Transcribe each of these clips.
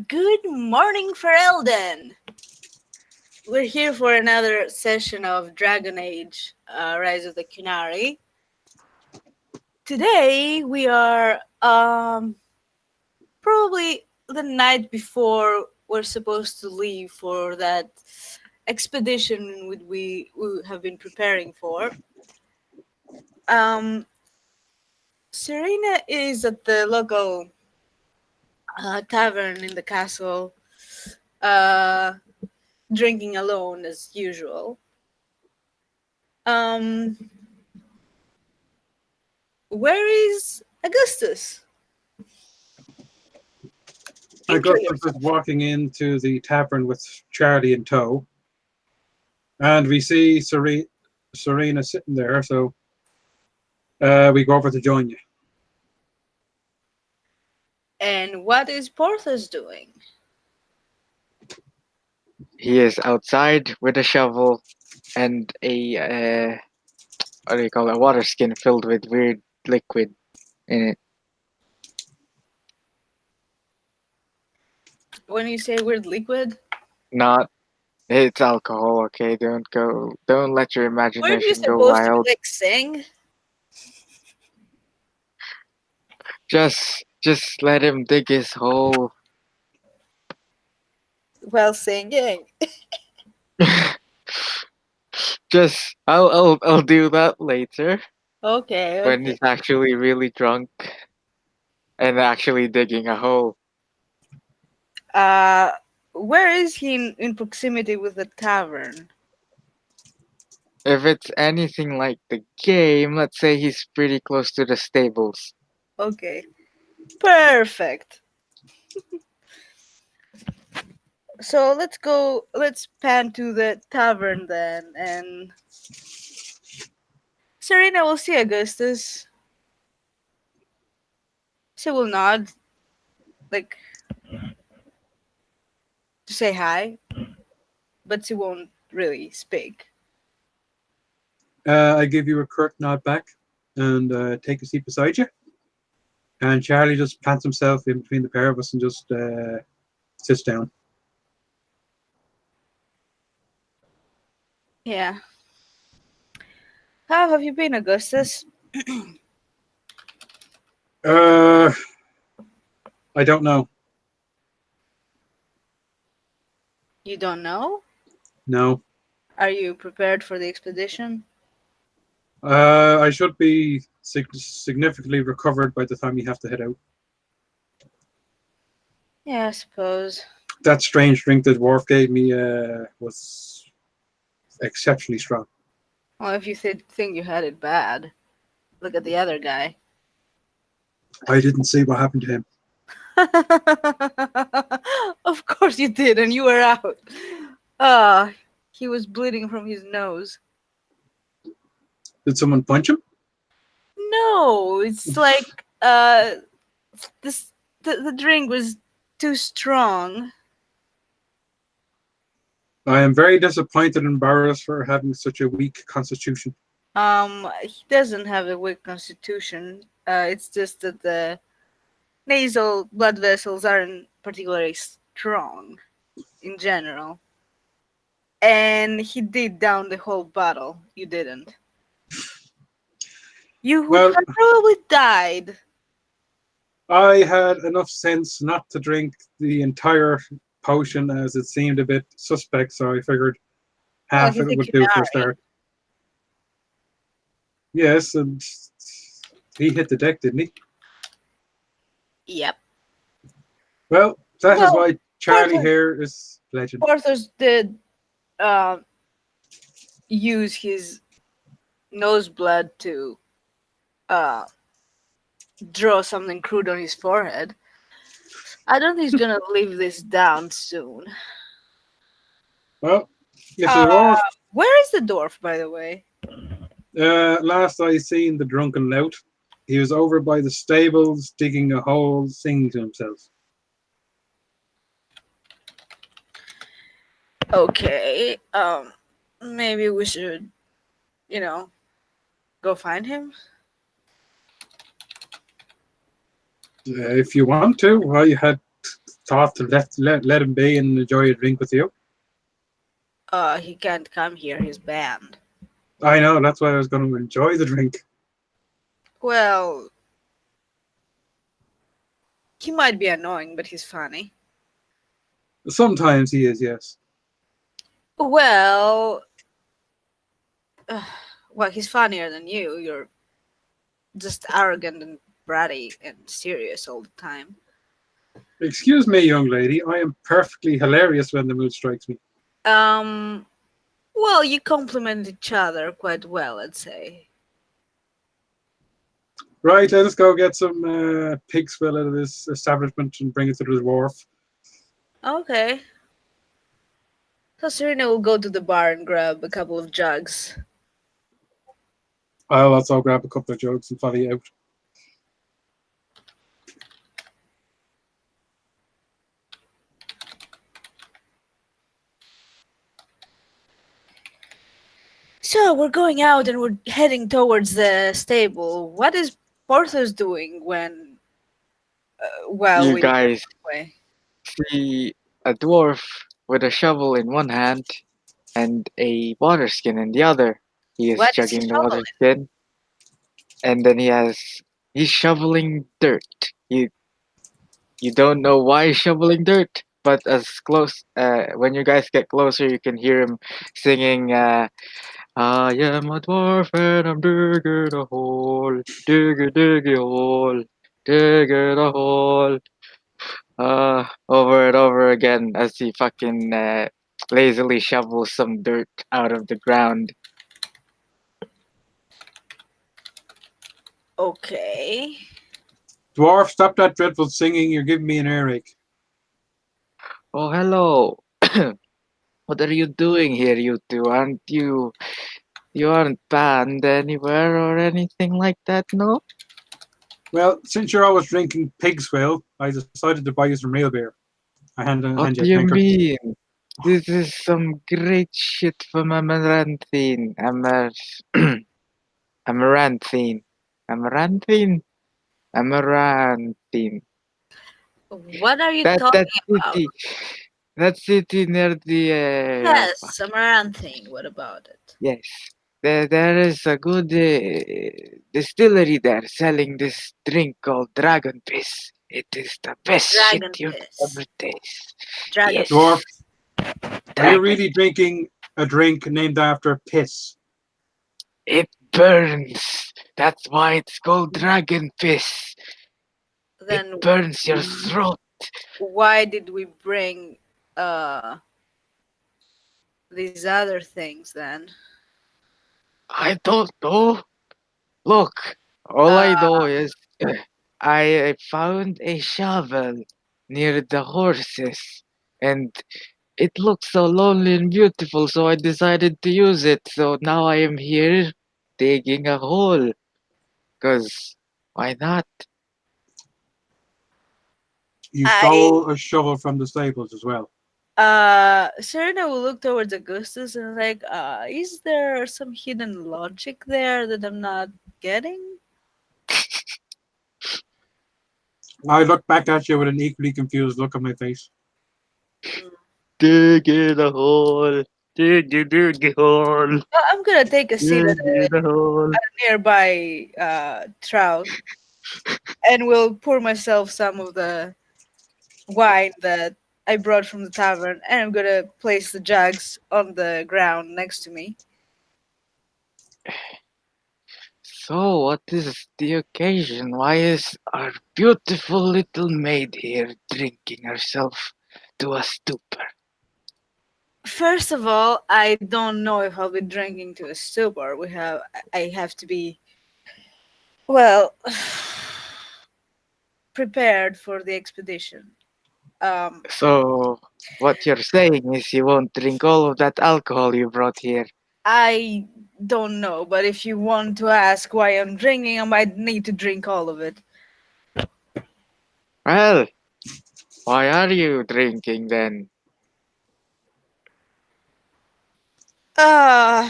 Good morning, Ferelden. We're here for another session of Dragon Age: Rise of the Qunari. Today we are probably the night before we're supposed to leave for that expedition we have been preparing for. Um, Serena is at the local tavern in the castle, uh, drinking alone as usual. Um, where is Augustus? Intro Augustus is yourself. walking into the tavern with Charlie in tow, and we see Serena sitting there, so we go over to join you. And what is Porthos doing? He is outside with a shovel and a what do you call it? A water skin filled with weird liquid in it. When you say weird liquid, Not it's alcohol, okay? Don't let your weren't you imagination go supposed to wild. like sing Just let him dig his hole. while singing? Just I'll do that later Okay, when okay. he's actually really drunk and actually digging a hole. Uh, where is he in proximity with the tavern? If it's anything like the game, let's say he's pretty close to the stables. Okay, perfect. So let's go. Let's pan to the tavern then, and Serena will see Augustus. She will nod, like to say hi, but she won't really speak. I give you a curt nod back and take a seat beside you. And Charlie just plants himself in between the pair of us and just sits down. Yeah. How have you been, Augustus? Uh, I don't know. You don't know? No. Are you prepared for the expedition? I should be significantly recovered by the time you have to head out. Yeah, I suppose. That strange drink the dwarf gave me was exceptionally strong. Well, if you think you had it bad, look at the other guy. I didn't see what happened to him. Of course you did, and you were out. Ah, he was bleeding from his nose. Did someone punch him? No, it's like this the drink was too strong. I am very disappointed and embarrassed for having such a weak constitution. He doesn't have a weak constitution. It's just that the nasal blood vessels aren't particularly strong in general. And he did down the whole bottle. You didn't. You would Well, have probably died. I had enough sense not to drink the entire potion as it seemed a bit suspect, so I figured Well, half he's of a it would do for a Qunari. start. Yes, and he hit the deck, didn't he? Yep. Well, that is Well, why Charlie Porthos, here is legend. Porthos did uh, use his nose blood to uh, draw something crude on his forehead. I don't think he's gonna live this down soon. Well, if the Uh, dwarf, where is the dwarf, by the way? last I seen the drunken lout, he was over by the stables digging a hole, singing to himself. Okay. Maybe we should, you know, go find him. If you want to, I had thought to let him be and enjoy a drink with you. He can't come here. He's banned. I know, that's why I was going to enjoy the drink. Well, he might be annoying, but he's funny. Sometimes he is, yes. Well, well, he's funnier than you. You're just arrogant and bratty and serious all the time. Excuse me, young lady. I am perfectly hilarious when the mood strikes me. Well, you complement each other quite well, I'd say. Right, let us go get some pig swill out of this establishment and bring it to the dwarf. Okay. So Serena will go to the bar and grab a couple of jugs. I'll also grab a couple of jugs and follow you out. So we're going out and we're heading towards the stable. What is Porthos doing when, while You we guys away? see a dwarf with a shovel in one hand and a water skin in the other. He is What is he chugging the water skin, and then he's shoveling dirt. You don't know why he's shoveling dirt, but when you guys get closer, you can hear him singing. I am a dwarf and I'm digging a hole, diggy hole, digging a hole. Over and over again as he fucking lazily shovels some dirt out of the ground. Okay. Dwarf, stop that dreadful singing. You're giving me an earache. Oh, hello. What are you doing here, you two? You aren't banned anywhere or anything like that, no? Well, since you're always drinking pig swill, I decided to buy you some real beer. I hand What you do a you tankard. mean? This is some great shit from Amaranthine. Amaranthine. Amaranthine? Amaranthine. What are you That talking about? city. That city near the Yes, Amaranthine. What about it? yes. There is a good distillery there selling this drink called Dragon Piss. It is the best shit Dragon you've piss. ever tasted. Dragon Yes. Dwarf, are you Dragon. really drinking a drink named after piss? It burns. That's why it's called Dragon Piss. Then It burns your throat. why did we bring uh these other things then? I don't know. Look, all I know is I found a shovel near the horses, and it looked so lonely and beautiful, so I decided to use it. So now I am here digging a hole. 'Cause why not? You I stole a shovel from the stables as well. Serena will look towards Augustus and like, is there some hidden logic there that I'm not getting? I look back at you with an equally confused look on my face. Dig a hole. Dig a hole. Well, I'm gonna take a seat at Dig a hole. a nearby trout and will pour myself some of the wine that I brought from the tavern, and I'm gonna place the jugs on the ground next to me. So, what is the occasion? Why is our beautiful little maid here drinking herself to a stupor? First of all, I don't know if I'll be drinking to a stupor. I have to be, well, prepared for the expedition. So, what you're saying is you won't drink all of that alcohol you brought here. I don't know, but if you want to ask why I'm drinking, I might need to drink all of it. Well, why are you drinking then? Uh,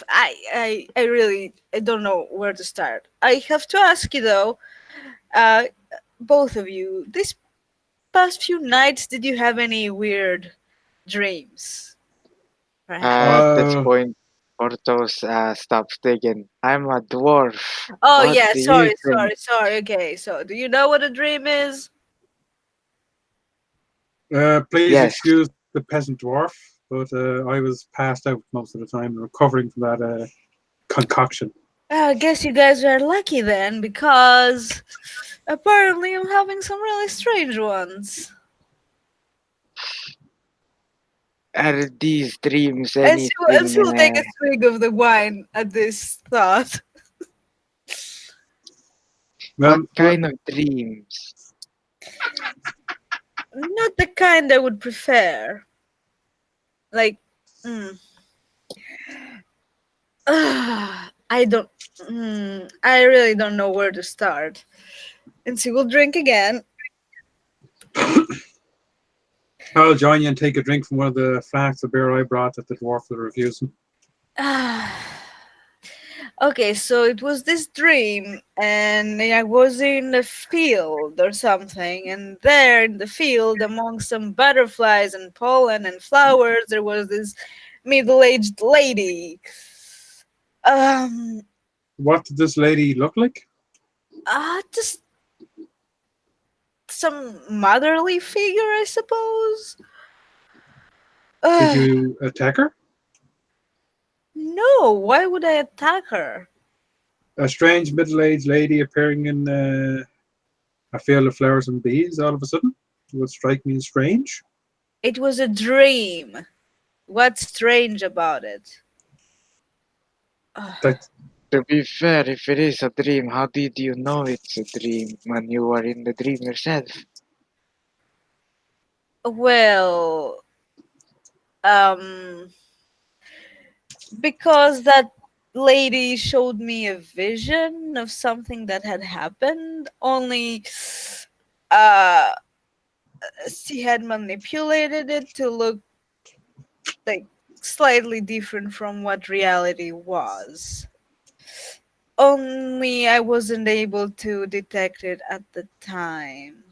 I really I don't know where to start. I have to ask you though, uh, both of you, this past few nights, did you have any weird dreams? Perhaps. At this Uh, point, Porthos stops thinking. I'm a dwarf. Oh What yeah, do you sorry, think? sorry, sorry. Okay, so do you know what a dream is? please Yes. excuse the peasant dwarf, but I was passed out most of the time, recovering from that concoction. I guess you guys are lucky then, because apparently I'm having some really strange ones. Are these dreams And she anything? will take a swig of the wine at this thought. What Well, kind of dreams? Not the kind I would prefer. Like, mm, I don't. I really don't know where to start. And she will drink again. I'll join you and take a drink from one of the flasks of beer I brought that the dwarf was refusing. Okay, so it was this dream, and I was in a field or something, and there in the field, among some butterflies and pollen and flowers, there was this middle-aged lady. Um, What did this lady look like? just some motherly figure, I suppose. Did Uh, you attack her? no, why would I attack her? A strange middle-aged lady appearing in a field of flowers and bees all of a sudden would strike me as strange. It was a dream. What's strange about it? Ugh. That To be fair, if it is a dream, how did you know it's a dream when you were in the dream yourself? Well, um, because that lady showed me a vision of something that had happened, only uh, she had manipulated it to look like slightly different from what reality was. Only I wasn't able to detect it at the time.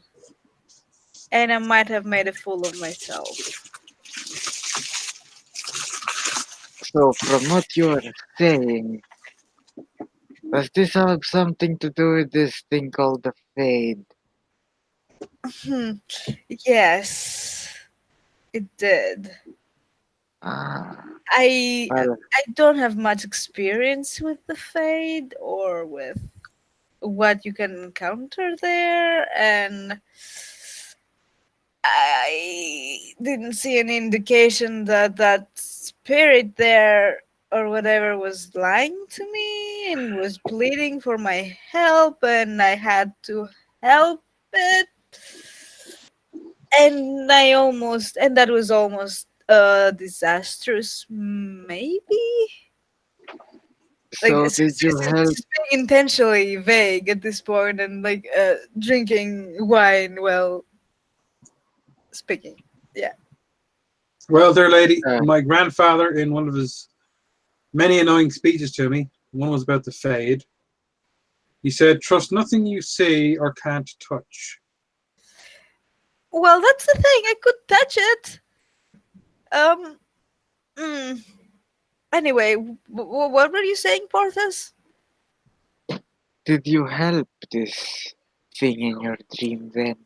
And I might have made a fool of myself. So, from what you're saying, does this have something to do with this thing called the Fade? Hmm. Yes, it did. Ah, I well, I don't have much experience with the Fade or with what you can encounter there, and I didn't see any indication that that spirit there or whatever was lying to me and was pleading for my help, and I had to help it. And that was almost disastrous, maybe. Like so did you help? it's being intentionally vague at this point, and like drinking wine while speaking. Yeah. well, there, lady. Uh, My grandfather, in one of his many annoying speeches to me, one was about the fade. He said, "Trust nothing you see or can't touch." Well, that's the thing. I could touch it. Um. mm. Anyway, what were you saying, Porthos? did you help this thing in your dream then?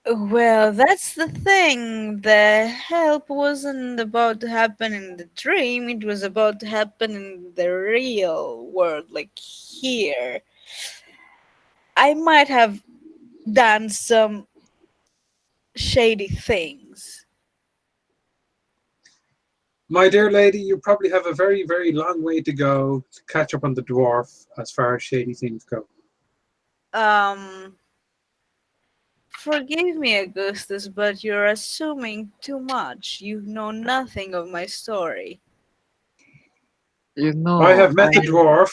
Well, that's the thing. The help wasn't about to happen in the dream, it was about to happen in the real world, like here. I might have done some shady things. My dear lady, you probably have a very, very long way to go to catch up on the dwarf as far as shady things go. Um, Forgive me, Augustus, but you're assuming too much. You know nothing of my story. You I know, have met the dwarf.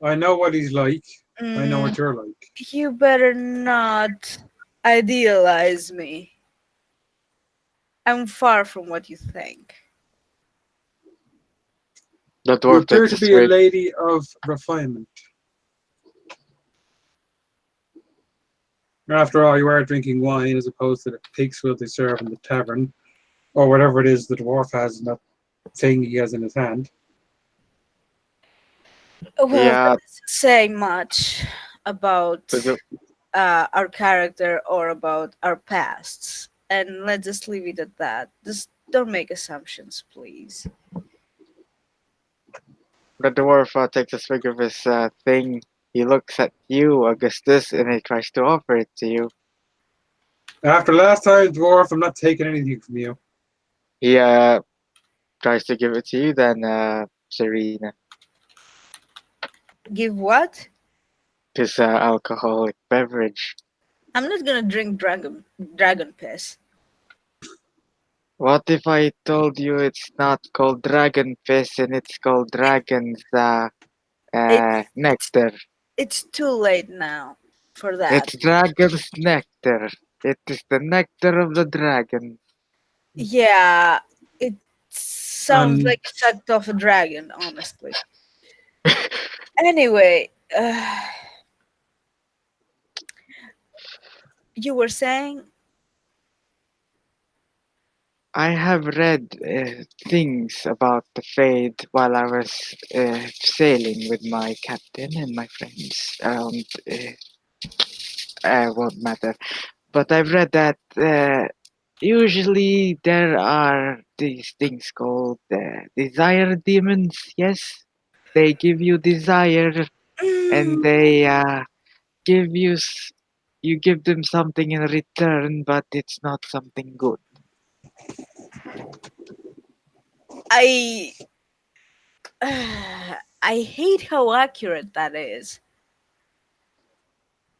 I know what he's like. I know Mm, what you're like. you better not idealize me. I'm far from what you think. the You dwarf appear takes to a be a swig. lady of refinement. After all, you are drinking wine as opposed to the pig swill they serve in the tavern, or whatever it is the dwarf has in that thing he has in his hand. Well, Yeah. that doesn't say much about So the, our character or about our pasts. And let's just leave it at that. Just don't make assumptions, please. the dwarf takes a swig of his thing. He looks at you, Augustus, and he tries to offer it to you. After last time, dwarf, I'm not taking anything from you. He tries to give it to you, then Serena. Give what? His alcoholic beverage. I'm not gonna drink dragon piss. What if I told you it's not called dragon piss and it's called dragon's nectar? It's too late now for that. It's dragon's nectar. It is the nectar of the dragon. Yeah, it sounds Um, like sucked off a dragon, honestly. Anyway, you were saying? I have read things about the Fade while I was sailing with my captain and my friends around. Won't matter. But I've read that usually there are these things called desire demons. Yes, they give you desire, and Mm, they give you you give them something in return, but it's not something good. I I hate how accurate that is.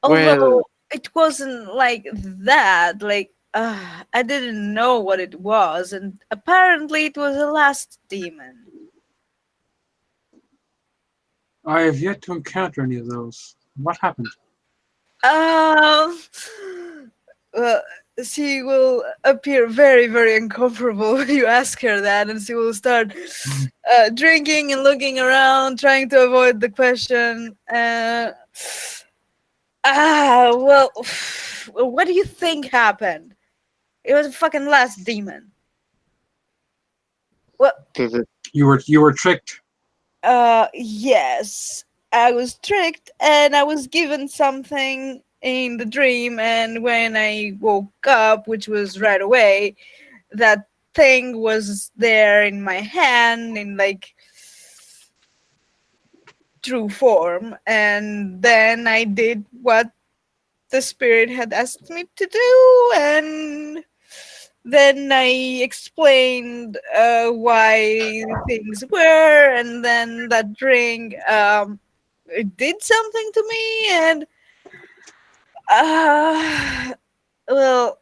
Well, Although it wasn't like that, like I didn't know what it was, and apparently it was a last demon. I have yet to encounter any of those. What happened? Um, well, she will appear very, very uncomfortable when you ask her that, and she will start drinking and looking around, trying to avoid the question. Well, what do you think happened? It was a fucking last demon. Well, to the You were tricked. yes, I was tricked and I was given something in the dream, and when I woke up, which was right away, that thing was there in my hand in like true form, and then I did what the spirit had asked me to do, and then I explained why things were, and then that drink it did something to me, and uh, well,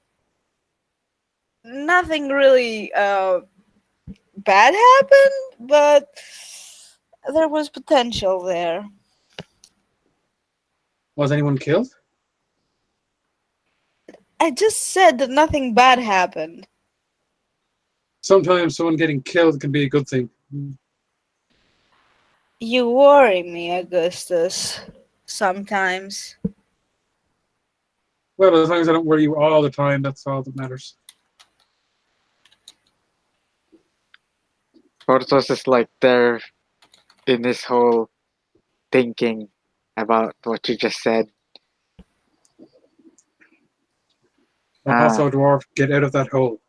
nothing really bad happened, but there was potential there. Was anyone killed? I just said that nothing bad happened. Sometimes someone getting killed can be a good thing. You worry me, Augustus, sometimes. Well, as long as I don't worry you all the time, that's all that matters. Portos is like there in his whole thinking about what you just said. Also, dwarf, get out of that hole.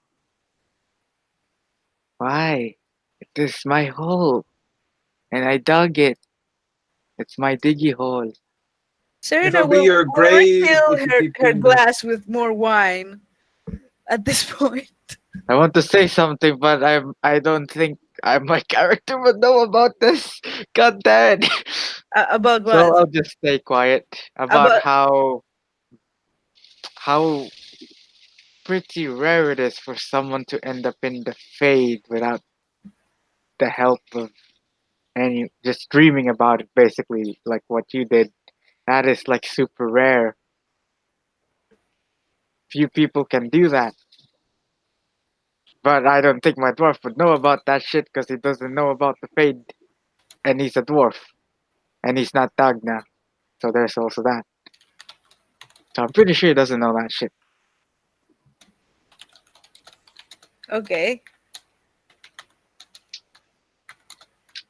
Why? It is my hole, and I dug it. It's my diggy hole. Serena It'll be your will grave refill if you keep her doing that. glass with more wine at this point. I want to say something, but I don't think my character would know about this. God damn it. About So what? I'll just stay quiet about About how pretty rare it is for someone to end up in the Fade without the help of any, just dreaming about it, basically like what you did. That is like super rare. Few people can do that. But I don't think my dwarf would know about that shit because he doesn't know about the Fade. And he's a dwarf. And he's not Dagna. So there's also that. So I'm pretty sure he doesn't know that shit. Okay.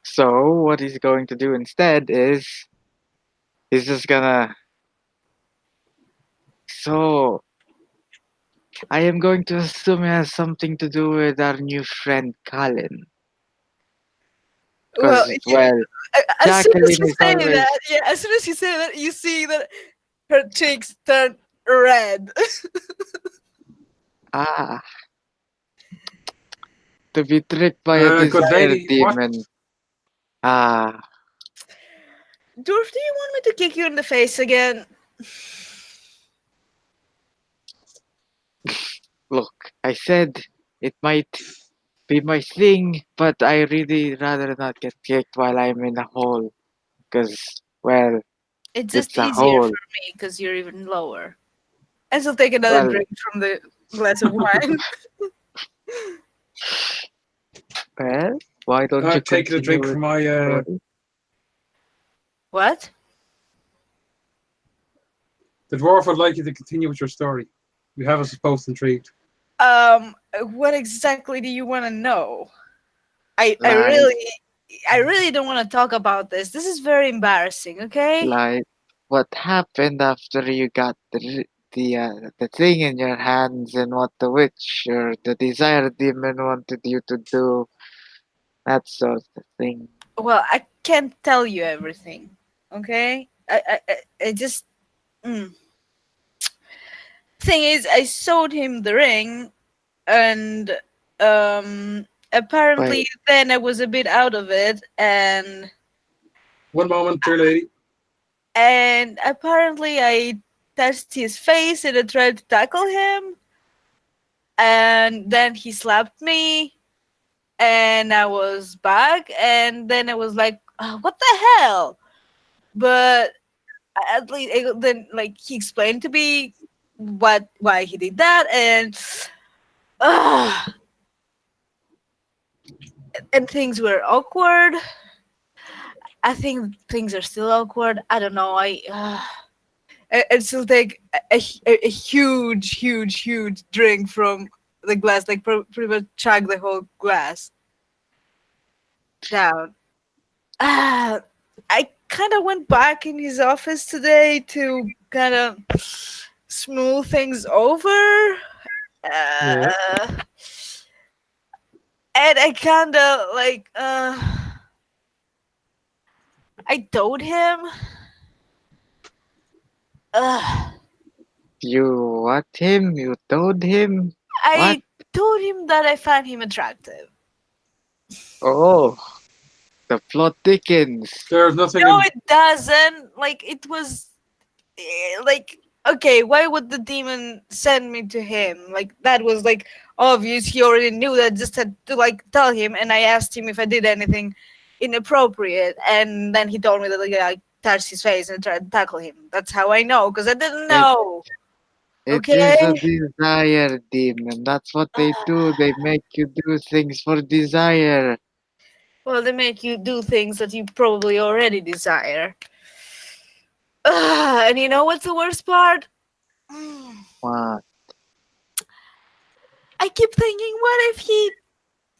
So what he's going to do instead is he's just gonna. So I am going to assume it has something to do with our new friend Colin. Well, Because, well, as soon as Jacqueline you is say always. that, yeah, as soon as you say that, you see that her cheeks turn red. Ah, to be tricked by a Good desire lady, what? demon. Ah, Dwarf, do you want me to kick you in the face again? look, I said it might be my thing, but I really rather not get kicked while I'm in a hole. Because, well, It's it's just a easier hole. for me because you're even lower. And so take another Well, drink from the glass of wine. well, why don't you Taking a continue drink with from my. the story? What? The dwarf would like you to continue with your story. You have us both intrigued. What exactly do you want to know? I Like, really don't want to talk about this. This is very embarrassing, okay? like, what happened after you got the thing in your hands and what the witch or the desire demon wanted you to do. That sort of thing. Well, I can't tell you everything, okay? I just. Mm. Thing is, I sold him the ring, and apparently Wait, then I was a bit out of it, and One moment, dear lady. apparently I touched his face and I tried to tackle him, and then he slapped me, and I was back, and then I was like, "Oh, what the hell?" But at least then, like, he explained to me why he did that, and uh, and things were awkward. I think things are still awkward. I don't know. I still take a huge drink from the glass, like pretty much chug the whole glass down. Uh, I kind of went back in his office today to kind of smooth things over. Yeah. And I kind of like, I told him, uh, you what him? You told him? What? I told him that I find him attractive. Oh, the plot thickens. There's nothing No, in. it doesn't. Like, it was like, okay, why would the demon send me to him? Like, that was like obvious. He already knew that. Just had to like tell him, and I asked him if I did anything inappropriate, and then he told me that, like, I touched his face and tried to tackle him. That's how I know, because I didn't It know. it Okay. is a desire demon. That's what they do. They make you do things for desire. Well, they make you do things that you probably already desire. And you know what's the worst part? What? I keep thinking, what if he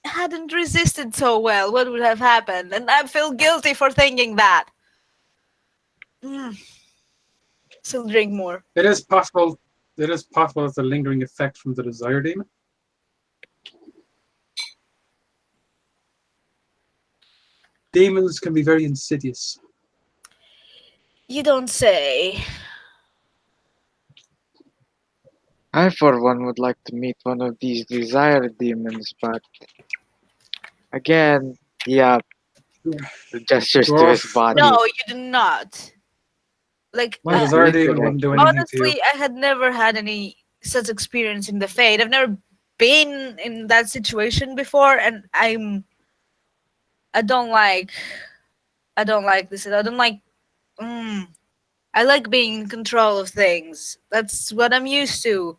hadn't resisted so well? What would have happened? And I feel guilty for thinking that. Still drink more. It is possible. It is possible it's a lingering effect from the desire demon. Demons can be very insidious. You don't say. I, for one, would like to meet one of these desire demons, but again, yeah, gestures to his Dwarf. body. No, you do not. Like, My Uh, desire Link demon today. wouldn't do anything to you. honestly, I had never had any such experience in the Fade. I've never been in that situation before, and I don't like this. I don't like. I like being in control of things. That's what I'm used to.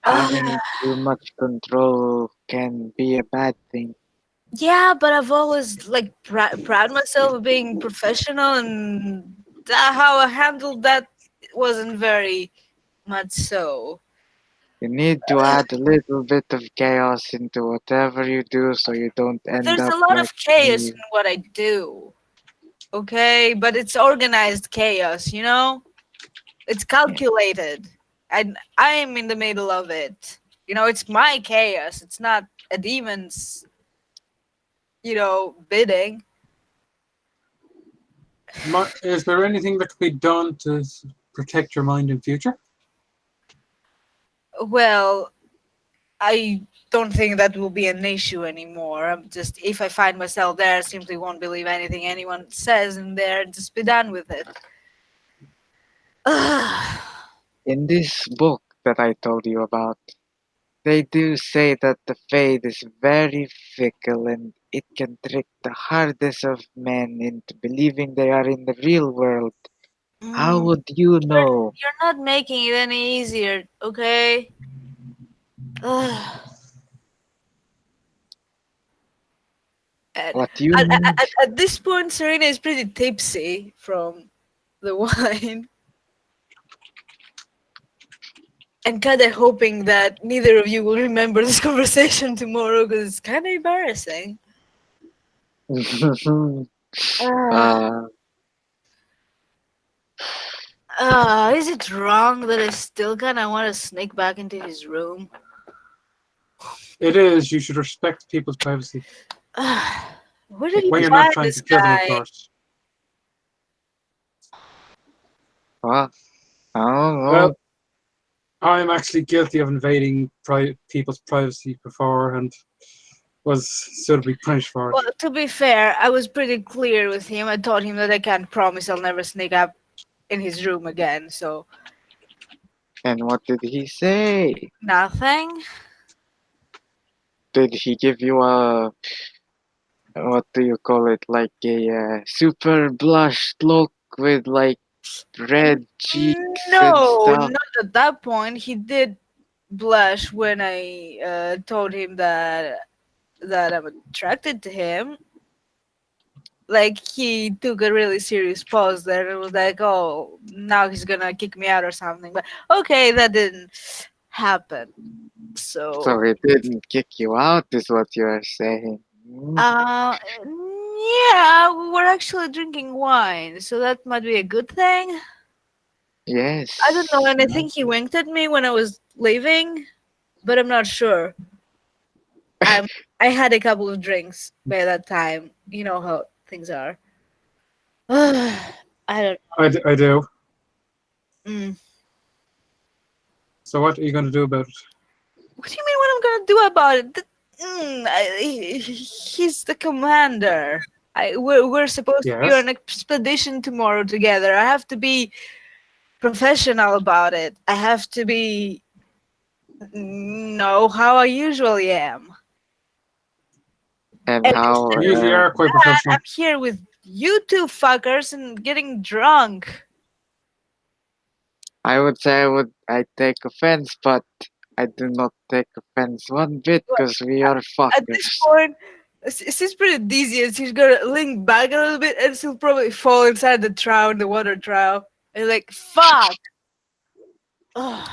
Having too much control can be a bad thing. Yeah, but I've always like proud myself of being professional, and how I handled that wasn't very much so. You need to add a little bit of chaos into whatever you do so you don't end There's up a lot like of chaos me. in what I do. Okay, but it's organized chaos, you know? It's calculated. And I'm in the middle of it. You know, it's my chaos. It's not a demon's, bidding. Is there anything that could be done to protect your mind in future? Well, I don't think that will be an issue anymore. I'm just, if I find myself there, I simply won't believe anything anyone says in there and just be done with it. In this book that I told you about, they do say that the Fade is very fickle and it can trick the hardest of men into believing they are in the real world. How Mm, would you know? you're not making it any easier, okay? At, What you at, need? at this point, Serena is pretty tipsy from the wine and kind of hoping that neither of you will remember this conversation tomorrow because it's kind of embarrassing. Ah. uh, Is it wrong that I still kind of want to sneak back into his room? It is. You should respect people's privacy Where did you when you're not find trying this to kill them, of guy? course. well, I don't know. Well, I'm actually guilty of invading people's privacy before and was suitably punished for it. Well, to be fair, I was pretty clear with him. I told him that I can't promise I'll never sneak up in his room again, so And what did he say? nothing. Did he give you a, what do you call it, like a super blushed look with like red cheeks and No, stuff? not at that point. He did blush when I told him that I'm attracted to him. Like he took a really serious pause there and was like, "Oh, now he's gonna kick me out or something." But okay, that didn't happen. So So, he didn't kick you out, is what you are saying. Hmm? yeah, we're actually drinking wine, so that might be a good thing. Yes. I don't know, and I think he winked at me when I was leaving, but I'm not sure. I'm I had a couple of drinks by that time. You know how things are. I don't. I do. Mm. So what are you going to do about it? What do you mean? What I'm gonna do about it? He's the commander. We're supposed to be on Yes. an expedition tomorrow together. I have to be professional about it. I have to be know how I usually am. And And how, instead You usually of are quite that, professional. I'm here with you two fuckers and getting drunk. I would say I take offense, but I do not take offense one bit because we are At this fuckers. point, she's pretty dizzy and she's gonna lean back a little bit and she'll probably fall inside the trough, the water trough. And like, fuck! Ugh.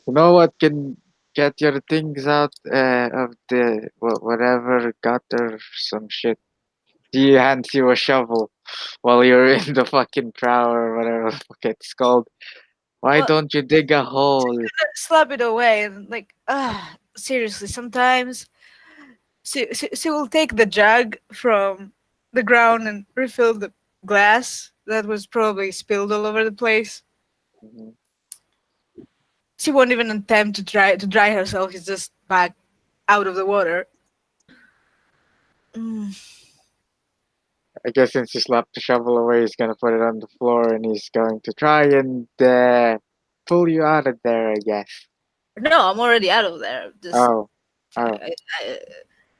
You know what can get your things out of the whatever gutter, some shit. He hands you a shovel while you're in the fucking prow or whatever the fuck it's called. Why Well, don't you dig a hole? slap it away and like, seriously, sometimes she will take the jug from the ground and refill the glass that was probably spilled all over the place. Mhm. She won't even attempt to dry herself. She's just back out of the water. Mm. I guess since he slapped the shovel away, he's gonna put it on the floor and he's going to try and pull you out of there, I guess. No, I'm already out of there. Just Oh, oh, I, I,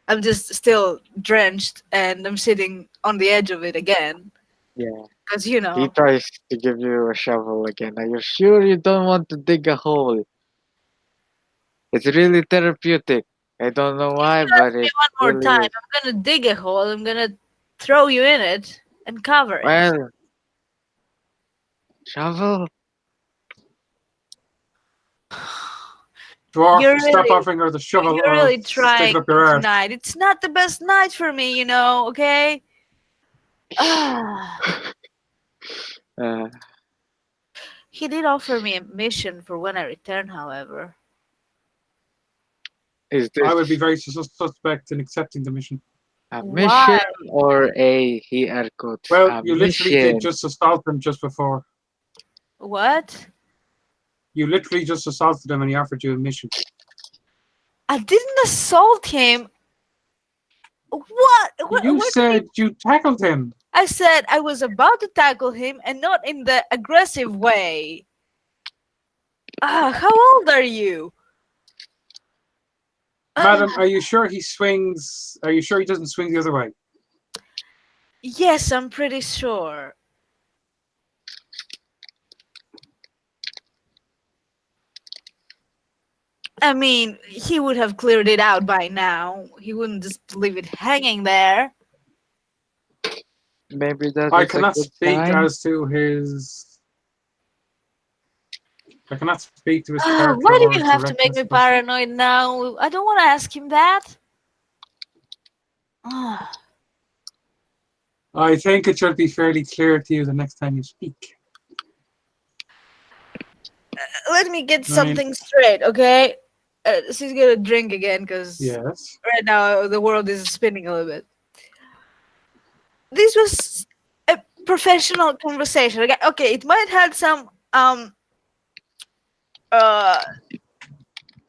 I'm just still drenched and I'm sitting on the edge of it again. yeah. Because, He tries to give you a shovel again. Are you sure you don't want to dig a hole? It's really therapeutic. I don't know why, but me it one more really time. is. I'm gonna dig a hole. I'm gonna throw you in it and cover it. Well, Shovel? Dwarf, You're stop really, offering her the shovel you're or really stick it trying up your arse. tonight. It's not the best night for me, you know. Okay. Ah. Uh, He did offer me a mission for when I return, however. is I would be this very suspect in accepting the mission. a Why? mission or he air quotes Well, a you literally did mission? just assault him just before. What? You literally just assaulted him and he offered you a mission. I didn't assault him. What? What? You What do you said you tackled him. I said I was about to tackle him and not in the aggressive way. How old are you? Madam, are you sure he swings? Are you sure he doesn't swing the other way? Yes, I'm pretty sure. I mean, he would have cleared it out by now. He wouldn't just leave it hanging there. Maybe that I is a cannot good speak sign. as to his. I cannot speak to his character Why do or you his have to make directness, me but paranoid now? I don't want to ask him that. Ah, I think it should be fairly clear to you the next time you speak. Let me get I mean- something straight, okay? She's gonna drink again because Yes. right now the world is spinning a little bit. This was a professional conversation. Okay, it might have some uh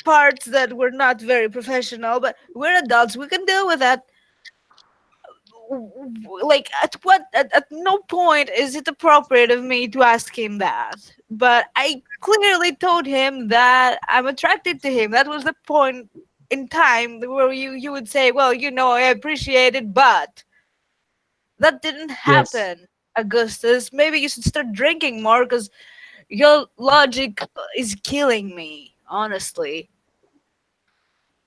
parts that were not very professional, but we're adults. We can deal with that. Like at no point is it appropriate of me to ask him that. But I clearly told him that I'm attracted to him. That was the point in time where you would say, well, you know, I appreciate it, but that didn't Yes. happen, Augustus. Maybe you should start drinking more because your logic is killing me, honestly.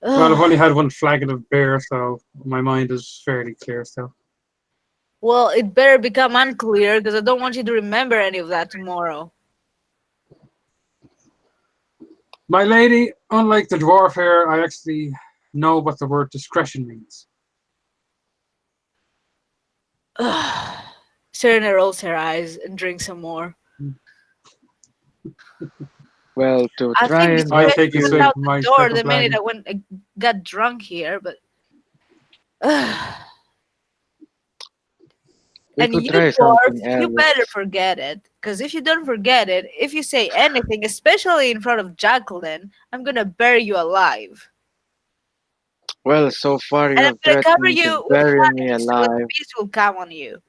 Well, I've only had one flagon of beer, so my mind is fairly clear still. Well, it better become unclear because I don't want you to remember any of that tomorrow. My lady, unlike the dwarf here, I actually know what the word discretion means. Serena rolls her eyes and drinks some more. Well, to I try think and I help take a went swig you, out from the my door second the minute flagon. I got drunk here, but we and could you try dwarf, something you better else. forget it. Because if you don't forget it, if you say anything, especially in front of Jacqueline, I'm gonna bury you alive. Well, so far you And I'm have gonna cover threatened to you with bury me honey so the alive. bees will come on you.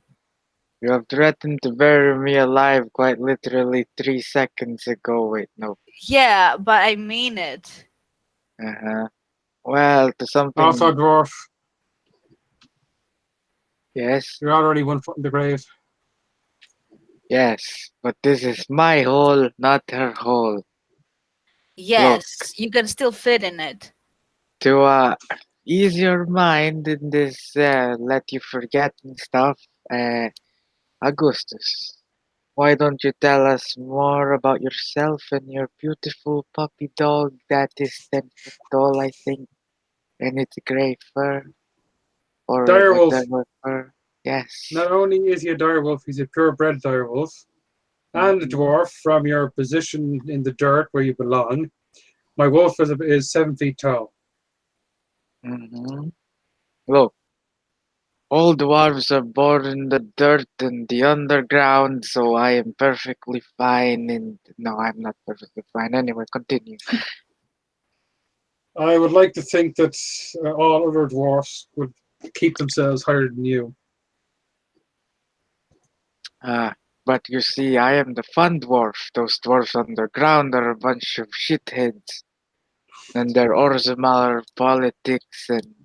You have threatened to bury me alive quite literally 3 seconds ago. Wait, no. Yeah, but I mean it. Uh-huh. Well, to something. Also, dwarf, Yes, you're already 1 foot in the grave. yes. But this is my hole, not her hole. Yes, you can still fit in it. To ease your mind in this, let you forget and stuff, Augustus, why don't you tell us more about yourself and your beautiful puppy dog that is 10 foot tall, I think, and it's gray fur or Direwolf. whatever fur. Yes. Not only is he a direwolf, he's a purebred direwolf and a Mhm. dwarf from your position in the dirt where you belong. My wolf is 7 feet tall. Mhm. Look, all dwarves are born in the dirt and the underground, so I am perfectly fine. And no, I'm not perfectly fine. Anyway, continue. I would like to think that all other dwarfs would keep themselves higher than you. But you see, I am the fun dwarf. Those dwarfs underground are a bunch of shitheads. And their Orzammar politics and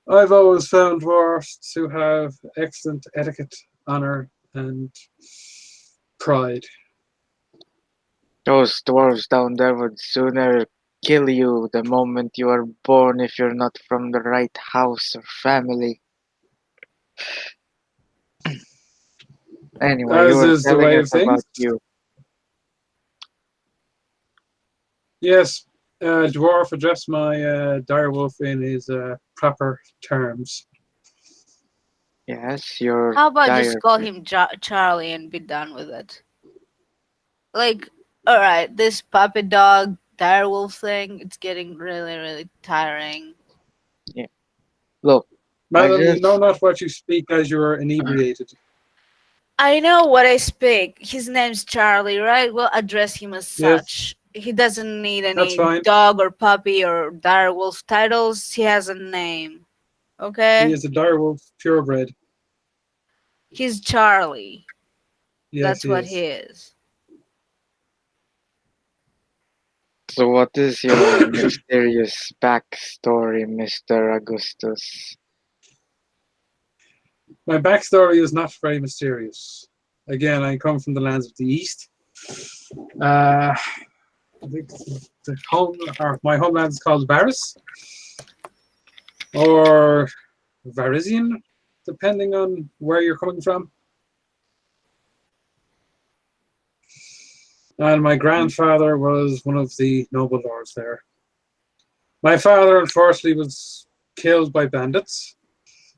I've always found dwarfs to have excellent etiquette, honor, and pride. those dwarves down there would sooner kill you the moment you are born if you're not from the right house or family. Anyway, As you were is the telling way us of about things. you. Yes, Dwarf addressed my direwolf in his proper terms. Yes, your How about just dire. call him Charlie and be done with it? Like, alright, this puppy dog direwolf thing, it's getting really, really tiring. Look, I Madam, you know just. not what you speak as you are inebriated. I know what I speak. His name's Charlie, right? We'll address him as Yes, such. He doesn't need that's any fine. dog or puppy or direwolf titles. He has a name. He Okay? is a direwolf, purebred. He's Charlie. Yes, That's he what he is. is. So, what is your mysterious backstory, Mr. Augustus? My backstory is not very mysterious. Again, I come from the lands of the East. My homeland is called Varys, or Varisian, depending on where you're coming from. And my grandfather was one of the noble lords there. My father, unfortunately, was killed by bandits,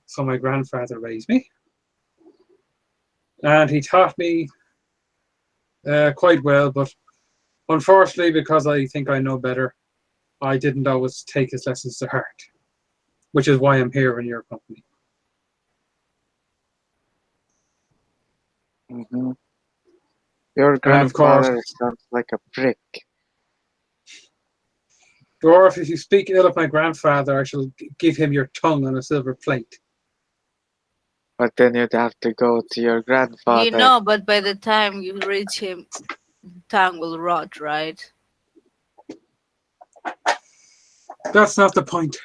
so my grandfather raised me. And he taught me quite well, but unfortunately, because I think I know better, I didn't always take his lessons to heart, which is why I'm here in your company. Mm-hmm. Your And of course, grandfather sounds like a prick. Dwarf, if you speak ill of my grandfather, I shall give him your tongue on a silver plate. But then you'd have to go to your You grandfather. know, but by the time you reach him, the tongue will rot, right? That's not the point.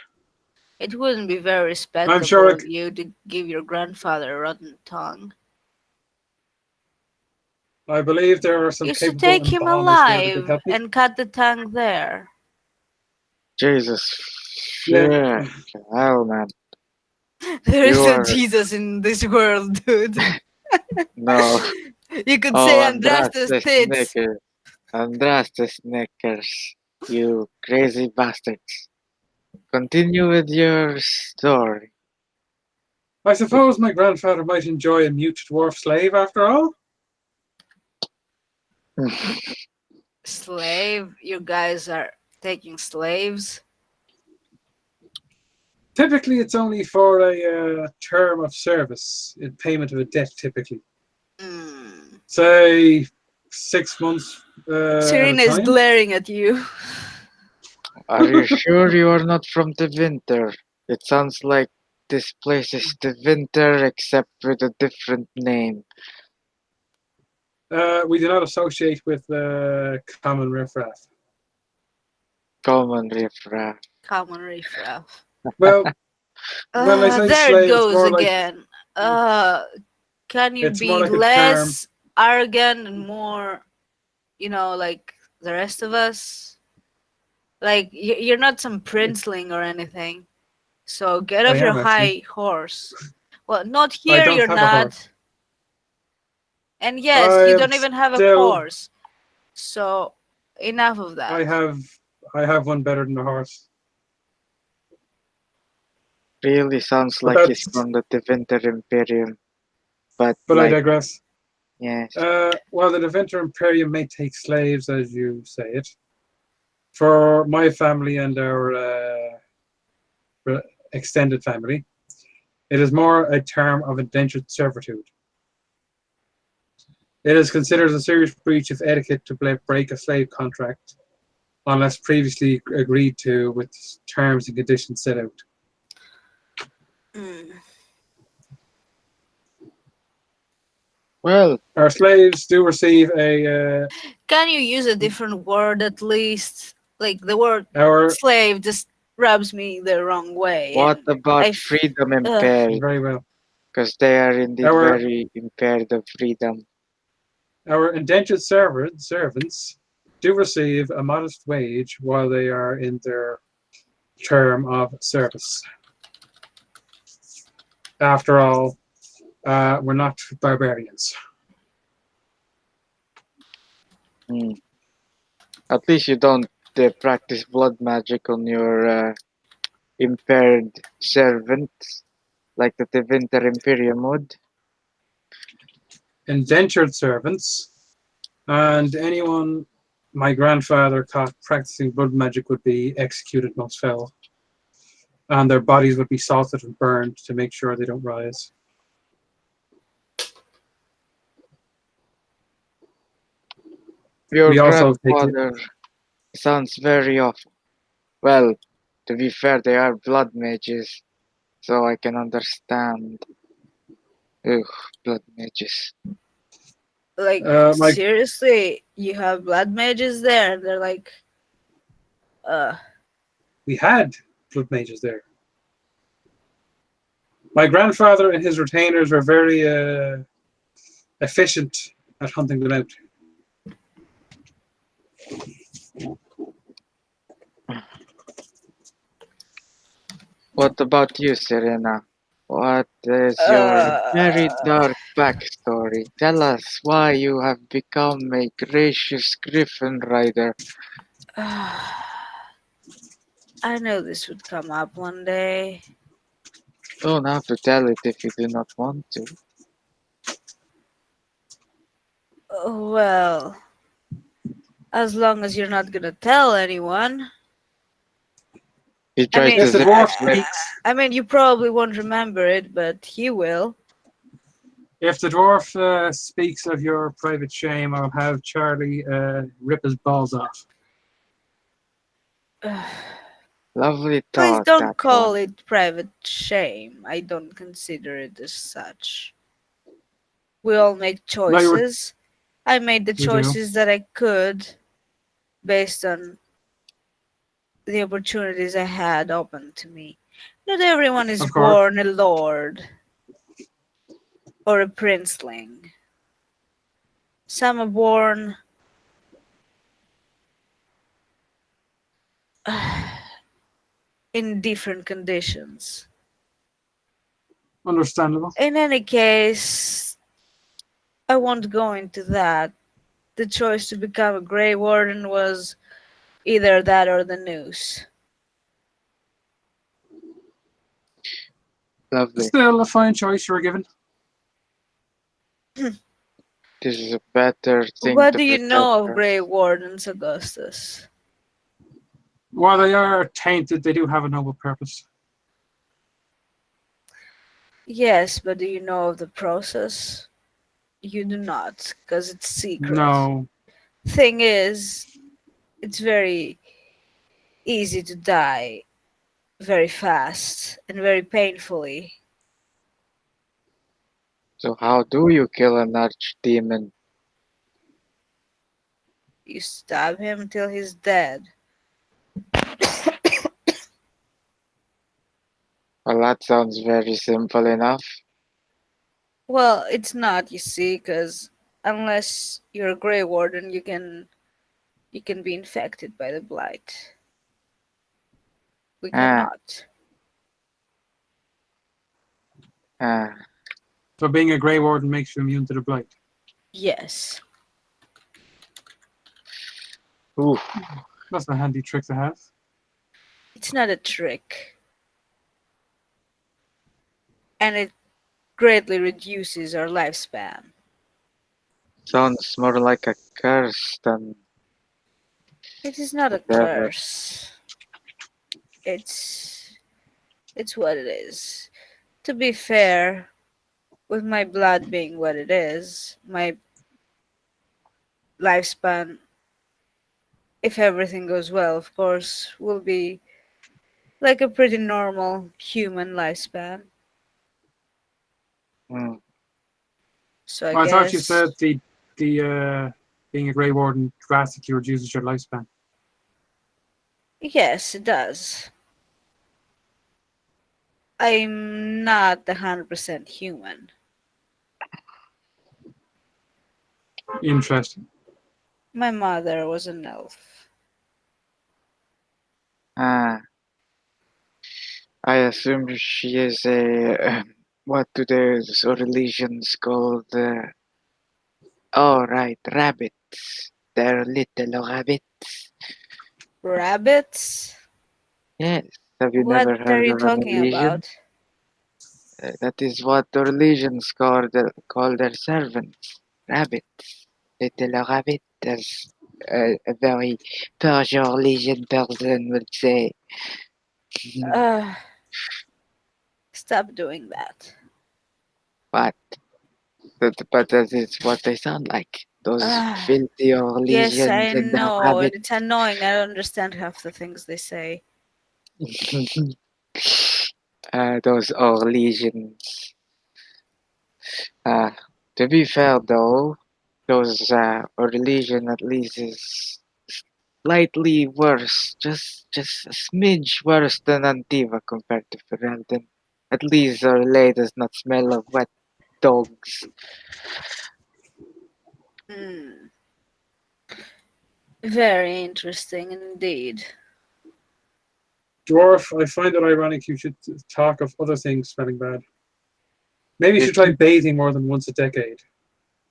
It wouldn't be very I'm respectable sure of you to give your grandfather a rotten tongue. I believe there are some You should capable take him embalmers here that could alive help me. and cut the tongue there. Jesus. Yeah. Shit. Hell, man. There is You no are. Jesus in this world, dude. No. You could Oh, say Andras Andras's the tits. Snickers. Andras the Snickers. You crazy bastards. Continue with your story. I suppose my grandfather might enjoy a mute dwarf slave after all. Slave? You guys are taking slaves? Typically, it's only for a term of service in payment of a debt, typically. Mm. Say 6 months at a Serena is time. glaring at you. Are you sure you are not from the winter? It sounds like this place is the winter except with a different name. We do not associate with common riffraff. Common riffraff. Common riffraff. Well, when I say There it slave, it's goes more like again. Can you it's more be like a term. less arrogant and more, like the rest of us? Like, you're not some princeling or anything. So get I off your am actually. high horse. Well, not I here, don't you're have a horse. not. And yes, I you am don't even have a still. horse. So, enough of that. I have one better than a horse. Really sounds But like he's that's. from the Winter Imperium. But But I like, digress. yes. Well, the Deventer Imperium may take slaves, as you say it. For my family and our extended family, it is more a term of indentured servitude. It is considered a serious breach of etiquette to break a slave contract unless previously agreed to with terms and conditions set out. Mm. Well, Our slaves do receive a Can you use a different word at least? Like, the word our slave just rubs me the wrong way. what And about I f- freedom ugh. impaired? very well. Because they are indeed Our very impaired of freedom. our indentured servants do receive a modest wage while they are in their term of service. After all, we're not barbarians. Hmm. At least you don't practice blood magic on your impaired servants like the Tevinter Imperium would. Indentured servants, and anyone my grandfather caught practicing blood magic would be executed most fell, and their bodies would be salted and burned to make sure they don't rise. Your We also take it. grandfather sounds very awful. Well, to be fair, they are blood mages, so I can understand. Ugh, blood mages. Like, My seriously, you have blood mages there? They're like, uh, we had blood mages there. My grandfather and his retainers were very efficient at hunting them out. What about you, Serena? What is your very uh, dark backstory? Tell us why you have become a gracious griffin rider. I know this would come up one day. Don't have to tell it if you do not want to. Well, as long as you're not gonna tell anyone. He I tries mean, to If the zip dwarf his lip. speaks, you probably won't remember it, but he will. if the dwarf speaks of your private shame, I'll have Charlie rip his balls off. Lovely Please thought, don't that call one. it private shame. I don't consider it as such. We all make No, choices. I made the you do. choices that I could based on the opportunities I had open to me. Not everyone is Of course. born a lord or a princeling. Some are born in different conditions. Understandable. In any case, I won't go into that. The choice to become a Grey Warden was either that or the noose. Lovely. Still a fine choice you were given. This is a better thing What to do you protect know of us. Grey Wardens, Augustus? While they are tainted, they do have a noble purpose. Yes, but do you know of the process? You do not, because it's secret. No. Thing is, it's very easy to die very fast and very painfully. So how do you kill an archdemon? You stab him till he's dead. Well, that sounds very simple enough. Well, it's not, you see, because unless you're a Grey Warden, you can be infected by the blight. We Ah, cannot. ah. So being a Grey Warden makes you immune to the blight. Yes. Oof. That's a handy trick to have. It's not a trick. And it greatly reduces our lifespan. Sounds more like a curse than It is not a whatever. curse. It's it's what it is. To be fair, with my blood being what it is, my lifespan, if everything goes well, of course, will be like a pretty normal human lifespan. Hmm. So I I thought you said guess the being a Grey Warden drastically reduces your lifespan. yes, it does. I'm not 100% human. Interesting. My mother was an elf. Ah, I assume she is a what do those religions called? Oh, right, rabbits. They're little rabbits. Rabbits? Yes. Have you What never are heard you of an talking Orlesian? about? That is what Orlesians call their servants. Rabbits. Little rabbit, as a very Persian Orlesian person would say. Uh, stop doing that. But but that is what they sound like. Those Uh, filthy yes, Orlesians I and the know, and rabbit. it's annoying. I don't understand half the things they say. Those Orlesians. Uh, to be fair though, those Orlesian at least is slightly worse, just a smidge worse than Antiva compared to Ferelden. At least Orlais does not smell of wet dogs. Hmm. Very interesting indeed. Dwarf, I find it ironic you should talk of other things smelling bad. Maybe you You should try keep, bathing more than once a decade.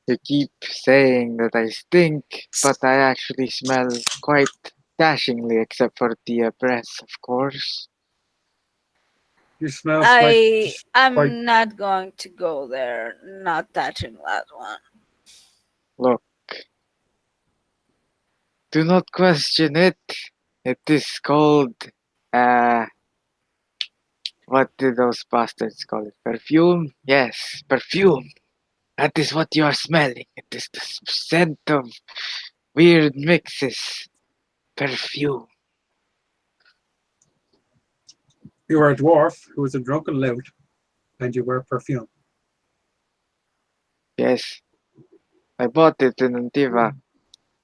you keep saying that I stink, but I actually smell quite dashingly, except for the breath, of course. You smell like quite. I'm not going to go there. Not touching that one. Look, do not question it. It is called, uh, what did those bastards call it? Perfume? Yes, perfume. That is what you are smelling. It is the scent of weird mixes. Perfume. You are a dwarf who is a drunken lout, and you wear perfume. Yes, I bought it in Antiva.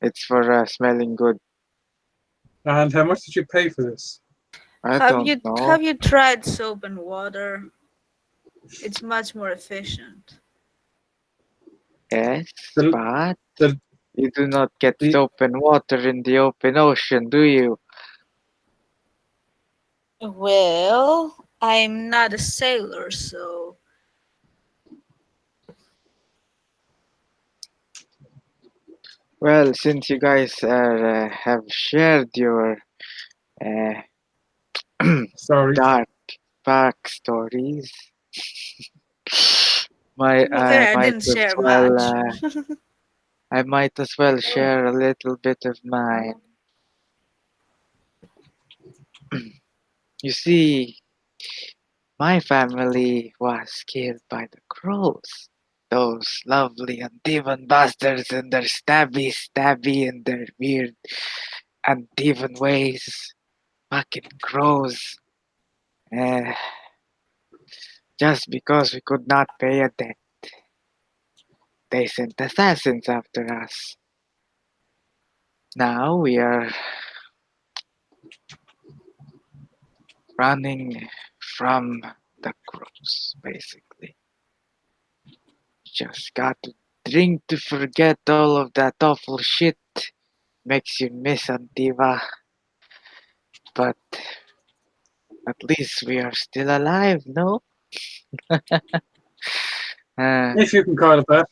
It's for smelling good. And how much did you pay for this? I Have don't you know. have you tried soap and water? It's much more efficient. Yes, The, but the, you do not get the, soap and water in the open ocean, do you? Well, I'm not a sailor, so Well, since you guys have shared your uh, sorry. dark backstories, to be fair, I didn't share much. I might as well share a little bit of mine. You see, my family was killed by the crows. Those lovely Antivan bastards and their stabby and their weird Antivan ways. Fucking crows. Eh, just because we could not pay a debt, they sent assassins after us. Now we are running from the crows, basically. Just got to drink to forget all of that awful shit. Makes you miss Antiva, but at least we are still alive, no? uh, If you can call it that.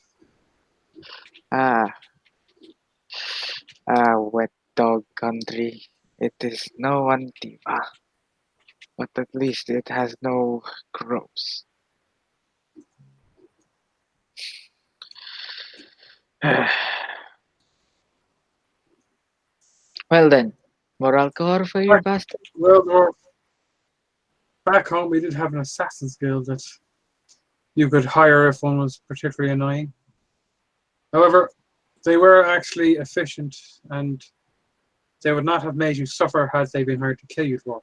ah, wet dog country. It is no Antiva, but at least it has no crows. Well then, more alcohol for you, Back, bastard? well, dwarf, back home we did have an assassin's guild that you could hire if one was particularly annoying. However, they were actually efficient and they would not have made you suffer had they been hired to kill you, dwarf.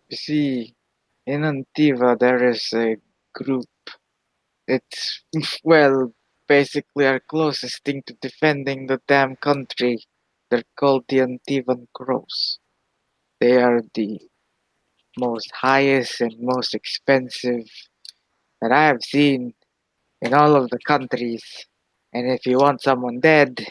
You see, in Antiva there is a group. It's, well, basically our closest thing to defending the damn country. They're called the Antivan Crows. They are the most highest and most expensive that I have seen in all of the countries. And if you want someone dead,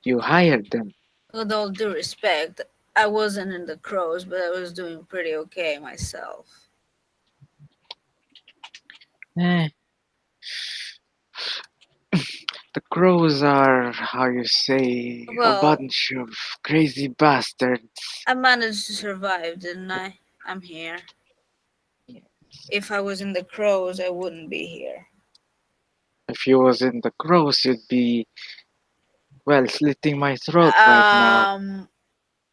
you hire them. With all due respect, I wasn't in the crows, but I was doing pretty okay myself. Eh. The crows are, how you say, a Well, bunch of crazy bastards. I managed to survive, didn't I? I'm here. If I was in the crows, I wouldn't be here. If you was in the crows, you'd be, well, slitting my throat right now.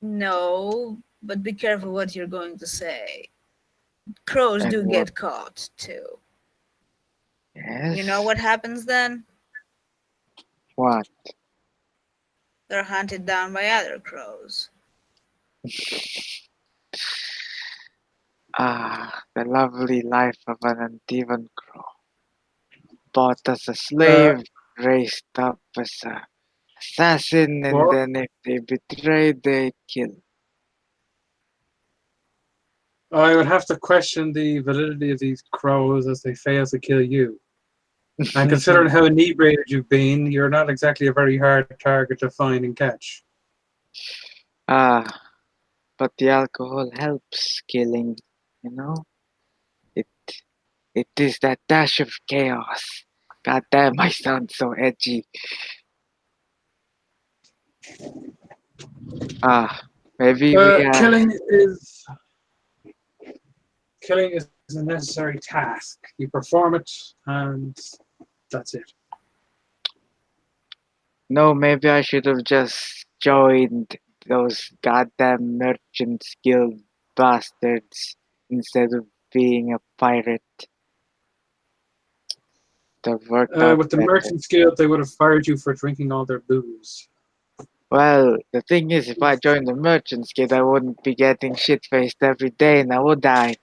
No, but be careful what you're going to say. Crows And do what? get caught too. Yes? You know what happens then? What? They're hunted down by other crows. Ah, the lovely life of an Antivan crow. Bought as a slave, raised up as a assassin, and Or then if they betrayed, they kill. I would have to question the validity of these crows as they fail to kill you. And considering how inebriated you've been, you're not exactly a very hard target to find and catch. Ah, but the alcohol helps killing, you know? It it is that dash of chaos. God damn, I sound so edgy. Ah, maybe we Killing is a necessary task. You perform it, and that's it. no, maybe I should have just joined those goddamn merchants guild bastards instead of being a pirate. That worked out With the better. Merchants Guild, they would have fired you for drinking all their booze. Well, the thing is, if I joined the merchants guild, I wouldn't be getting shit faced every day, now would I?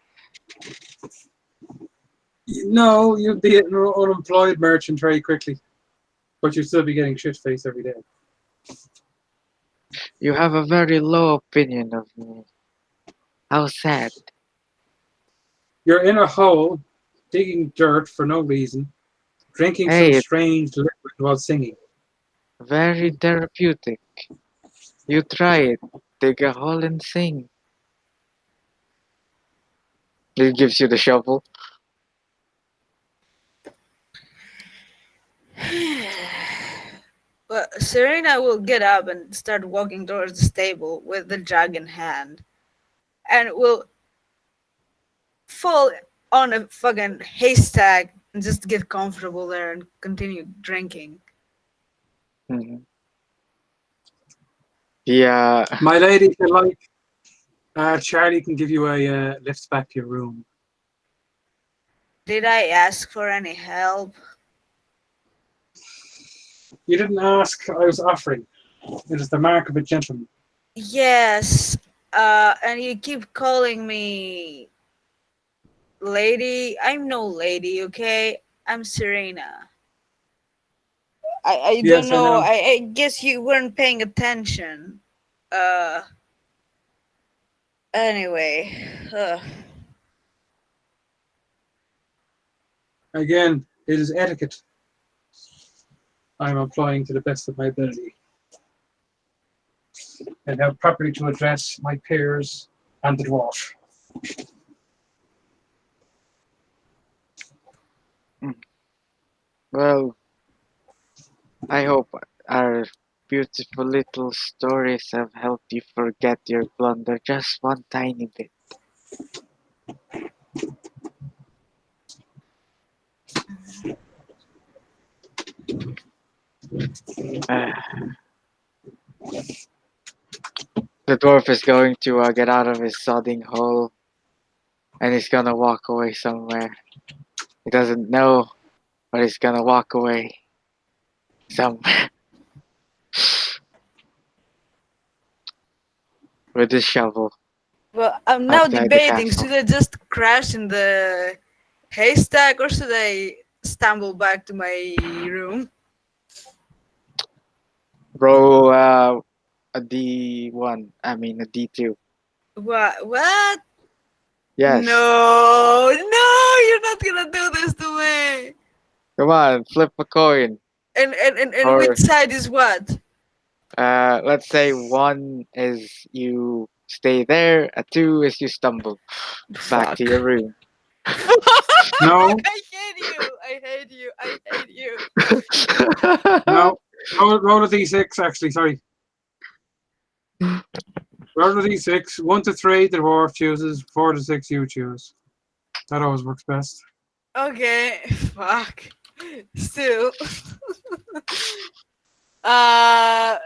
No, you'd be an unemployed merchant very quickly, but you'd still be getting shit faced every day. You have a very low opinion of me. How sad. You're in a hole, digging dirt for no reason, drinking Hey, some it's strange liquid while singing. very therapeutic. You try it. Dig a hole and sing. It gives you the shovel. Well, Serena will get up and start walking towards the stable with the jug in hand, and will fall on a fucking haystack and just get comfortable there and continue drinking. Mhm. Yeah. My lady, if you like, Charlie can give you a lift back to your room. Did I ask for any help? You didn't ask, I was offering. It is the mark of a gentleman. Yes, and you keep calling me lady. I'm no lady, okay? I'm Serena. I Yes, don't I know. know. I guess you weren't paying attention. Uh, anyway. Again, it is etiquette I'm applying to the best of my ability. And how properly to address my peers and the dwarf. Well, I hope our beautiful little stories have helped you forget your blunder just one tiny bit. The dwarf is going to get out of his sodding hole and he's gonna walk away somewhere. He doesn't know, but he's gonna walk away somewhere with his shovel. Well, I'm now Outside the debating, castle. should I just crash in the haystack or should I stumble back to my room? Roll a D1. I mean a D2. What? Yes. No, you're not gonna do this to me. Come on, flip a coin. And Or- which side is what? Let's say 1 is you stay there, a 2 is you stumble back to your room. No. I hate you. I hate you. I hate you. No, roll a d6. Actually, sorry. Roll a d6. 1 to 3, the dwarf chooses. 4 to 6, you choose. That always works best. Okay, fuck. Still. uh.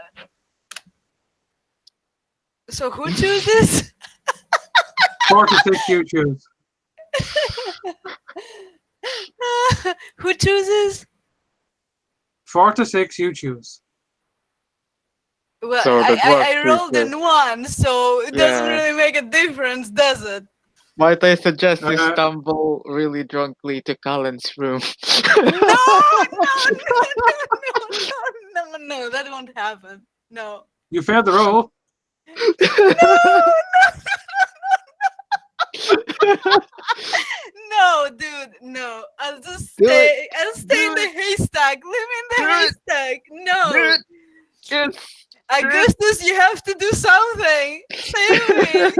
So who chooses? 4 to 6, you choose. Who chooses? 4 to 6, you choose. Well, So the dwarf I rolled chooses. in one, so it doesn't Yeah. really make a difference, does it? Might I suggest you Uh, stumble really drunkly to Colin's room? No, no, no, that won't happen. No. You failed the roll. No, dude, no. I'll just Do it. stay. I'll stay in Do the haystack. Leave me in the Do it. haystack. No. Yes. Yes. Augustus, you have to do something. Save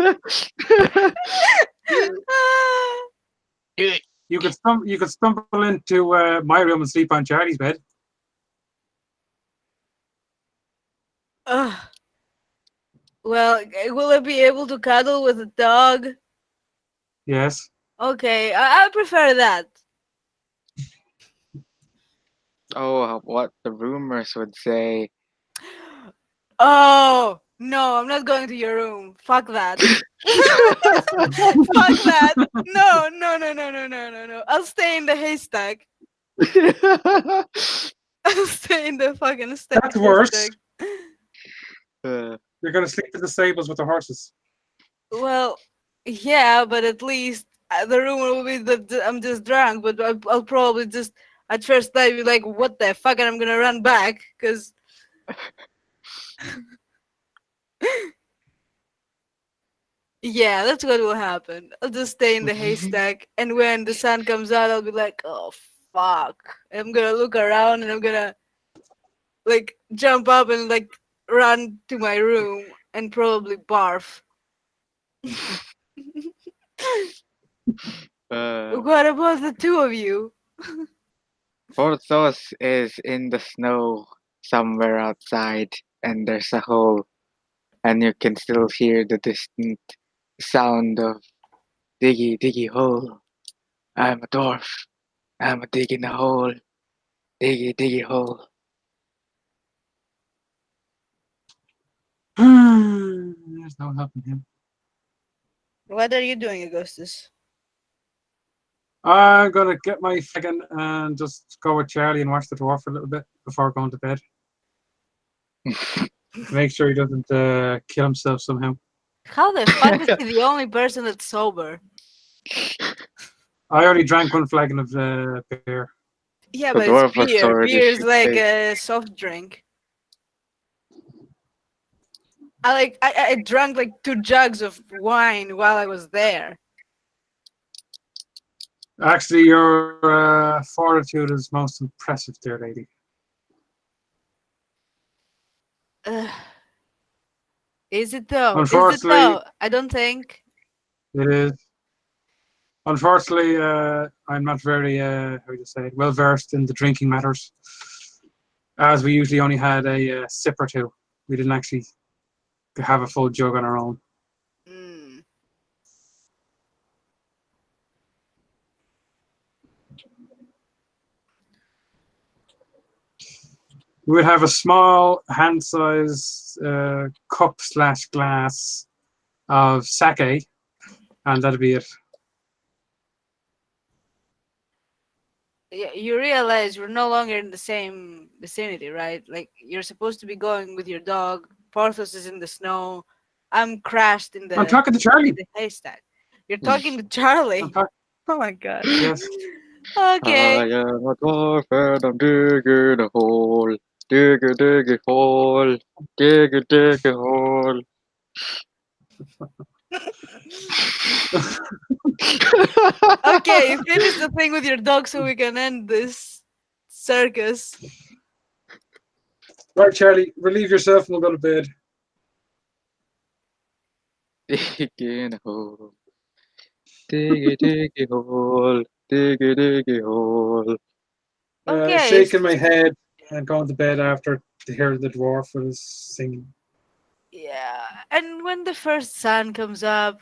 me. You could stumble into my room and sleep on Charlie's bed. Ugh. Well, will I be able to cuddle with a dog? Yes. Okay, I prefer that. Oh, what the rumors would say. Oh, no, I'm not going to your room. Fuck that. Fuck that. No, no, no, no, no, no, no, no. I'll stay in the haystack. I'll stay in the fucking That's worse. haystack. You're gonna sleep in the stables with the horses. Well, yeah, but at least the rumor will be that I'm just drunk, but I'll probably just at first I'll be like, what the fuck, and I'm gonna run back, because yeah, that's what will happen. I'll just stay in the haystack, and when the sun comes out, I'll be like, oh fuck. And I'm gonna look around, and I'm gonna like jump up and like run to my room and probably barf. What about the two of you? Porthos is in the snow somewhere outside, and there's a hole, and you can still hear the distant sound of diggy diggy hole. I'm a dwarf. I'm a digging a hole. Diggy diggy hole. There's no helping him. What are you doing, Augustus? I'm gonna get my flagon and just go with Charlie and watch the dwarf for a little bit before going to bed. Make sure he doesn't kill himself somehow. How the fuck is he the only person that's sober? I already drank one flagon of beer. Yeah, The but dwarf it's was beer. already Beer is like shit-faced. a soft drink. I drank like 2 jugs of wine while I was there. Actually, your fortitude is most impressive, dear lady. Ugh. Is it though? Is it Unfortunately, though? I don't think. it is. Unfortunately, I'm not very, how do you say, well versed in the drinking matters, as we usually only had a sip or two. We didn't actually have a full jug on our own. Mm. We would have a small hand-sized cup/glass of sake, and that'd be it. Yeah, you realize we're no longer in the same vicinity, right? Like you're supposed to be going with your dog. Porthos is in the snow. I'm crashed in I'm the talking to Charlie. haystack. You're talking to Charlie. I'm talk- Oh my god. yes. Okay. I am a dwarf and I'm digging a hole. Diggy diggy hole. Diggy diggy hole. Okay, finish the thing with your dog so we can end this circus. Right, Charlie, relieve yourself and we'll go to bed. Digging a hole. Diggy diggy hole. Diggy diggy hole. Okay, shaking my head and going to bed after to hear the dwarf was singing. yeah. And when the first sun comes up,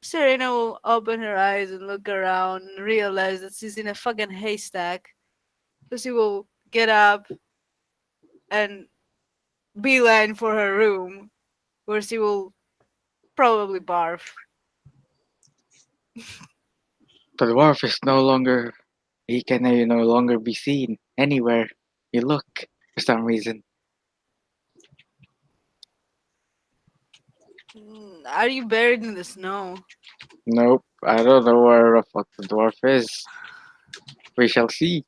Serena will open her eyes and look around and realize that she's in a fucking haystack. So she will get up and beeline for her room, where she will probably barf. The dwarf is no longer. He can no longer be seen anywhere you look for some reason. Are you buried in the snow? Nope, I don't know where the fuck the dwarf is. We shall see.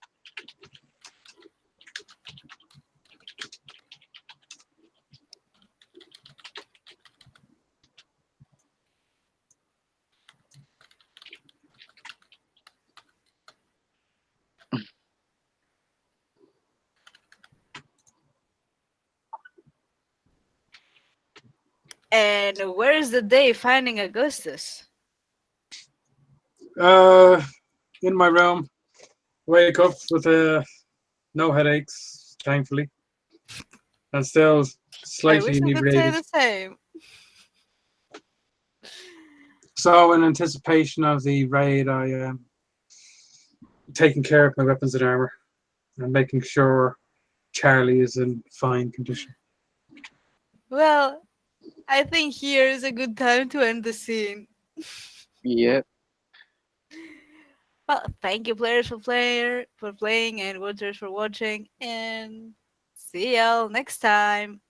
And where's the day finding Augustus? Uh, in my room, wake up with no headaches, thankfully, and still I slightly wish I could say inebriated. the same. So, in anticipation of the raid, I am taking care of my weapons and armor and making sure Charlie is in fine condition. Well, I think here is a good time to end the scene. Yep. Well, thank you, players, for playing, and watchers for watching, and see y'all next time.